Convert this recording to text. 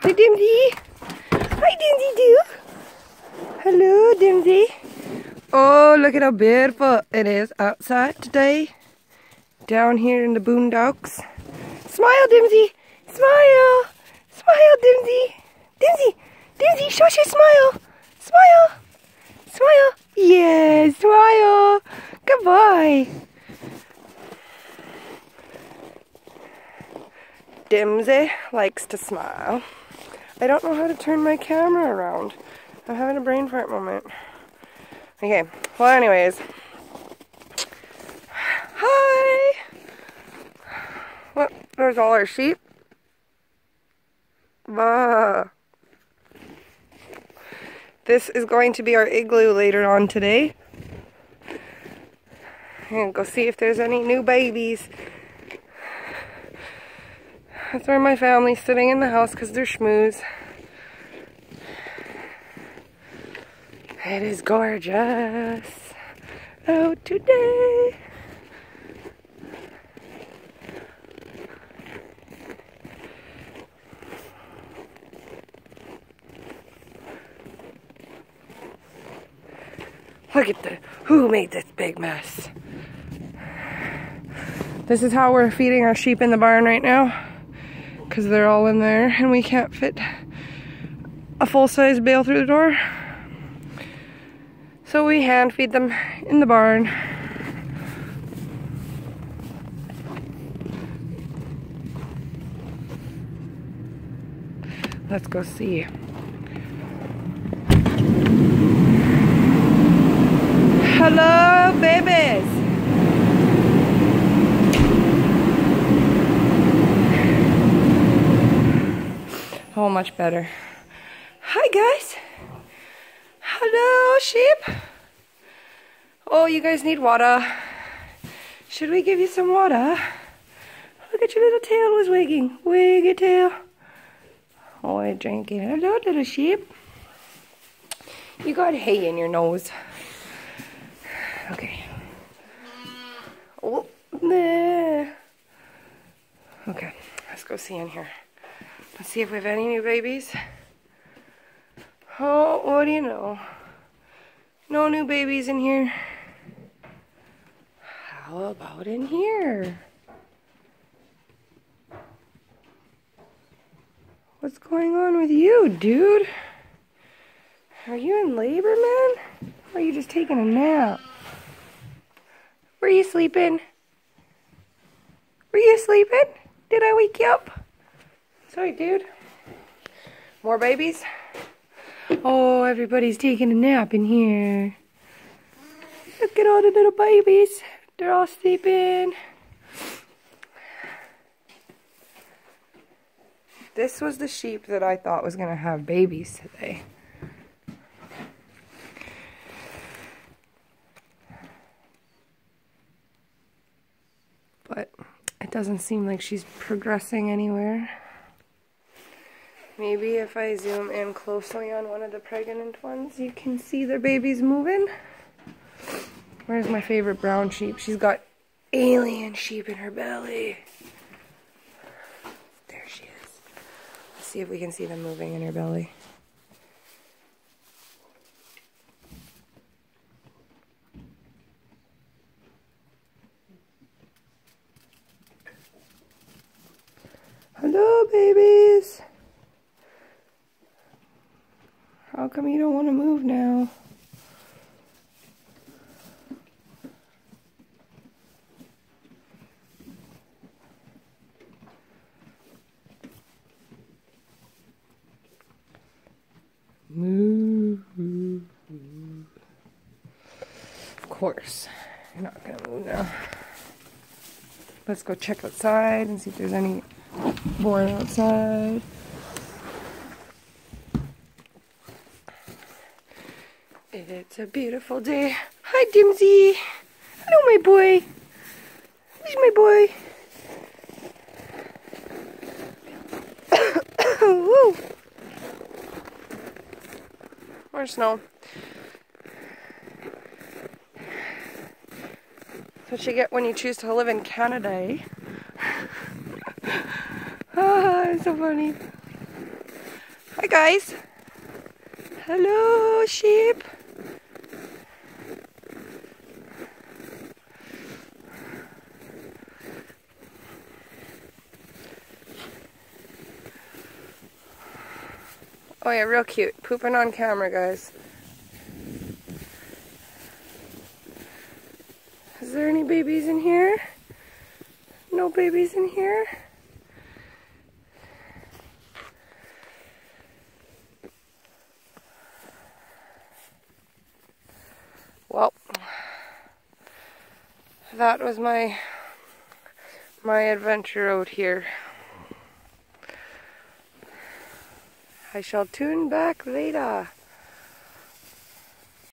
Hi, Dimsy. Hi, Dimsy Doo. Hello, Dimsy. Oh, look at how beautiful it is outside today. Down here in the boondocks. Smile, Dimsy. Smile. Smile, Dimsy. Dimsy. Dimsy, shush your smile. Smile. Smile. Yes, smile. Good boy. Dimsy likes to smile. I don't know how to turn my camera around. I'm having a brain fart moment. Okay, well anyways. Hi! Well, there's all our sheep. Bah. This is going to be our igloo later on today. And go see if there's any new babies. That's where my family's sitting in the house because they're schmooze. It is gorgeous out today. Look at who made this big mess? This is how we're feeding our sheep in the barn right now. Because they're all in there and we can't fit a full-size bale through the door. So we hand feed them in the barn. Let's go see. Hello, babies. Oh, much better. Hi, guys. Hello, sheep. Oh, you guys need water. Should we give you some water? Look at your little tail was wagging. Wag your tail. Oh, you're drinking. Hello, little sheep. You got hay in your nose. Okay. Oh, there. Okay, let's go see in here. Let's see if we have any new babies. Oh, what do you know? No new babies in here. How about in here? What's going on with you, dude? Are you in labor, man? Or are you just taking a nap? Were you sleeping? Were you sleeping? Did I wake you up? Sorry, dude. More babies? Oh, everybody's taking a nap in here. Look at all the little babies. They're all sleeping. This was the sheep that I thought was going to have babies today. But it doesn't seem like she's progressing anywhere. Maybe if I zoom in closely on one of the pregnant ones, you can see their babies moving. Where's my favorite brown sheep? She's got alien sheep in her belly. There she is. Let's see if we can see them moving in her belly. Hello, babies. How come you don't want to move now? Move. Of course. You're not going to move now. Let's go check outside and see if there's any born outside. It's a beautiful day. Hi, Dimsy. Hello, my boy. Who's my boy? Woo. More snow. That's what you get when you choose to live in Canada, eh? Ah, it's so funny. Hi guys. Hello sheep. Oh yeah, real cute. Pooping on camera, guys. Is there any babies in here? No babies in here? Well, that was my adventure out here. I shall tune back later.